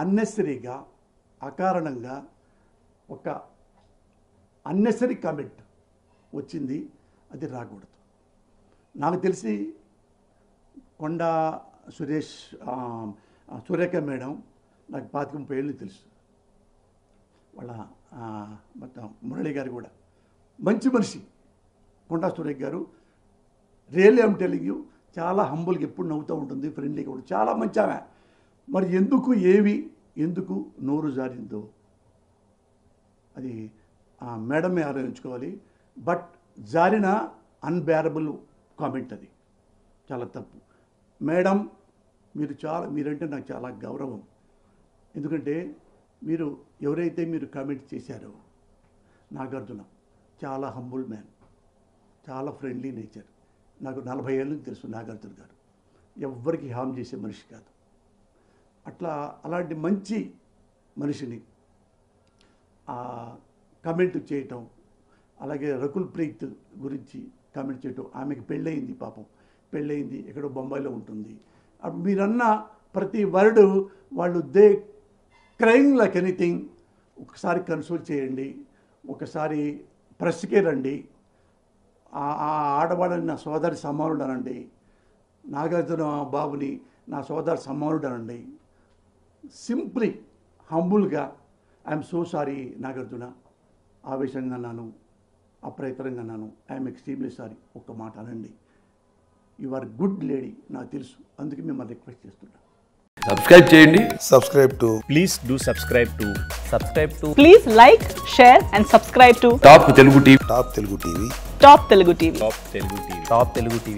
అన్నెసరీగా అకారణంగా ఒక unnecessary comment వచ్చింది, అది రాకూడదు. నాకు తెలిసి కొండా సురేష్ సురేఖ మేడం నాకు 25 ఏళ్ళు తెలుసు. వాళ్ళ మొత్తం మురళి గారు కూడా మంచి మనిషి. కొండా సురేఖ గారు రియల్లీ ఐమ్ టెల్లింగ్ యూ, చాలా హంబుల్గా ఎప్పుడు నవ్వుతూ ఉంటుంది, ఫ్రెండ్లీగా కూడా చాలా మంచి ఆమె. మరి ఎందుకు నోరు జారిందో అది మేడమే ఆలోచించుకోవాలి. బట్ జారిన అన్బేరబుల్ కామెంట్, అది చాలా తప్పు. మేడం మీరంటే నాకు చాలా గౌరవం. ఎందుకంటే ఎవరైతే మీరు కామెంట్ చేశారో నాగార్జున చాలా హంబుల్ మ్యాన్, చాలా ఫ్రెండ్లీ నేచర్. నాకు 40 ఏళ్ళకి తెలుసు నాగార్జున గారు. ఎవ్వరికి హామ్ చేసే మనిషి కాదు. అలాంటి మంచి మనిషిని కామెంట్ చేయటం, అలాగే రకుల్ ప్రీత్ గురించి కామెంట్ చేయటం. ఆమెకి పెళ్ళయింది, పాపం పెళ్ళయింది, ఎక్కడో బొంబాయిలో ఉంటుంది. మీరన్న ప్రతి వర్డు వాళ్ళు క్రైయింగ్ లైక్ ఎనీథింగ్. ఒకసారి కన్సోల్ చేయండి, ఒకసారి ప్రెస్కే రండి. ఆడవాళ్ళని నా సోదరి సమానుడు అనండి, నాగార్జున బాబుని నా సోదరి సమానుడు అనండి. సింప్లీ హంబుల్గా ఐఎమ్ సో సారీ నాగార్జున, ఆవేశంగా అన్నాను, అప్రయత్నంగా అన్నాను, ఐఎమ్ ఎక్స్ట్రీమ్లీ సారీ. ఒక్క మాట అనండి. యు ఆర్ గుడ్ లేడీ, నాకు తెలుసు. అందుకే మిమ్మల్ని రిక్వెస్ట్ చేస్తున్నాను, సబ్స్క్రైబ్ చేయండి. Please do subscribe to. Please like, share and subscribe to top Telugu TV. Top Telugu TV. Top Telugu TV.